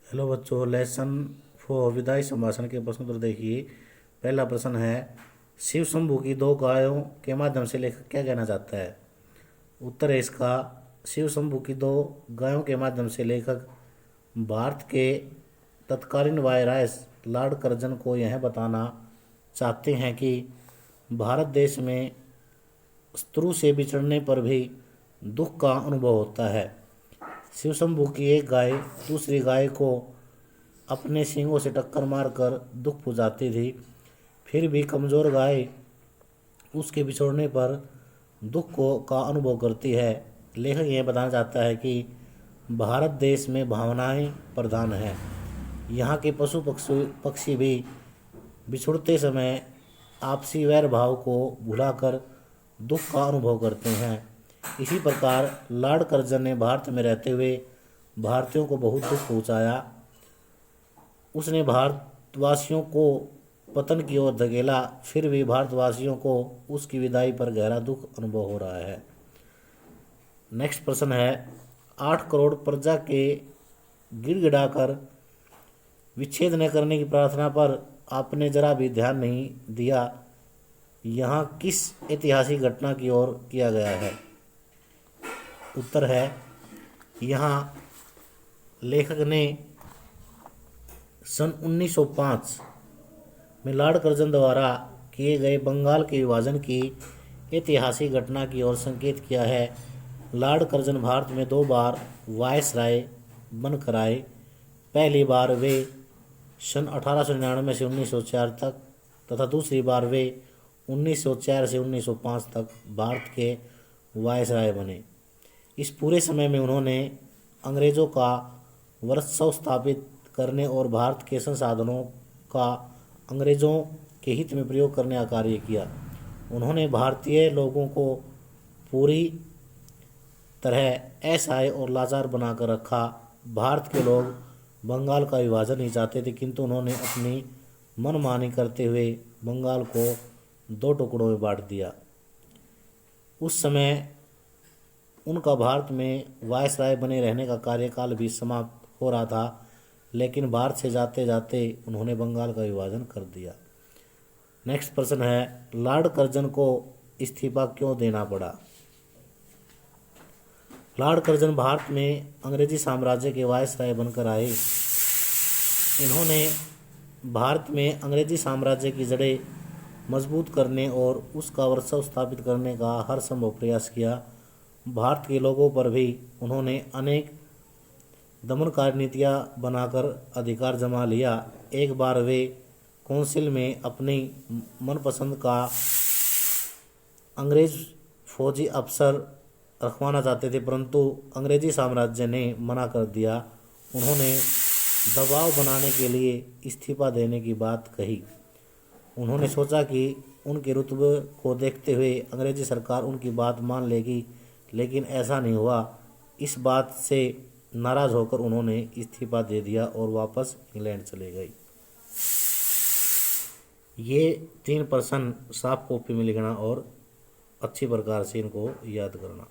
Hello बच्चों, lesson four विदाई संभाषण के प्रश्न उत्तर देखिए। पहला प्रश्न है, शिव शंभू की दो गायों के माध्यम से लेखक क्या कहना चाहता है। उत्तर है इसका, शिव शंभू की दो गायों के माध्यम से लेखक भारत के तत्कालीन वायसराय लॉर्ड कर्जन को यह बताना चाहते हैं कि भारत देश में शत्रु से बिछड़ने पर भी दुख का अनुभव होता है। शिव शंभू की एक गाय दूसरी गाय को अपने सींगों से टक्कर मारकर दुख पुजाती थी, फिर भी कमज़ोर गाय उसके बिछोड़ने पर दुख को का अनुभव करती है। लेखक यह बताना चाहता है कि भारत देश में भावनाएं प्रधान हैं। यहाँ के पशु पक्षी भी बिछुड़ते समय आपसी वैर भाव को भुलाकर दुख का अनुभव करते हैं। इसी प्रकार लॉर्ड कर्जन ने भारत में रहते हुए भारतीयों को बहुत दुख पहुँचाया। उसने भारतवासियों को पतन की ओर धकेला, फिर भी भारतवासियों को उसकी विदाई पर गहरा दुख अनुभव हो रहा है। नेक्स्ट प्रश्न है, 8 करोड़ प्रजा के गिड़गिड़ाकर विच्छेद न करने की प्रार्थना पर आपने जरा भी ध्यान नहीं दिया, यहाँ किस ऐतिहासिक घटना की ओर किया गया है। उत्तर है, यहाँ लेखक ने सन 1905 में लॉर्ड कर्जन द्वारा किए गए बंगाल के विभाजन की ऐतिहासिक घटना की ओर संकेत किया है। लॉर्ड कर्जन भारत में 2 बार वायसराय बनकर आए। पहली बार वे सन 1899 से 1904 तक तथा दूसरी बार वे 1904 से 1905 तक भारत के वायसराय बने। इस पूरे समय में उन्होंने अंग्रेज़ों का वर्चस्व स्थापित करने और भारत के संसाधनों का अंग्रेज़ों के हित में प्रयोग करने का कार्य किया। उन्होंने भारतीय लोगों को पूरी तरह असहाय और लाचार बनाकर रखा। भारत के लोग बंगाल का विभाजन नहीं चाहते थे, किंतु उन्होंने अपनी मनमानी करते हुए बंगाल को 2 टुकड़ों में बांट दिया। उस समय उनका भारत में वायसराय बने रहने का कार्यकाल भी समाप्त हो रहा था, लेकिन भारत से जाते जाते उन्होंने बंगाल का विभाजन कर दिया। नेक्स्ट प्रश्न है, लॉर्ड कर्जन को इस्तीफा क्यों देना पड़ा। लॉर्ड कर्जन भारत में अंग्रेजी साम्राज्य के वायसराय बनकर आए। इन्होंने भारत में अंग्रेजी साम्राज्य की जड़ें मजबूत करने और उसका वर्चस्व स्थापित करने का हर संभव प्रयास किया। भारत के लोगों पर भी उन्होंने अनेक दमनकारी नीतियाँ बनाकर अधिकार जमा लिया। एक बार वे काउंसिल में अपनी मनपसंद का अंग्रेज फौजी अफसर रखवाना चाहते थे, परंतु अंग्रेजी साम्राज्य ने मना कर दिया। उन्होंने दबाव बनाने के लिए इस्तीफा देने की बात कही। उन्होंने सोचा कि उनके रुतबे को देखते हुए अंग्रेजी सरकार उनकी बात मान लेगी, लेकिन ऐसा नहीं हुआ। इस बात से नाराज़ होकर उन्होंने इस्तीफा दे दिया और वापस इंग्लैंड चले गए। ये 3 प्रश्न साफ कॉपी में लिखना और अच्छी प्रकार से इनको याद करना।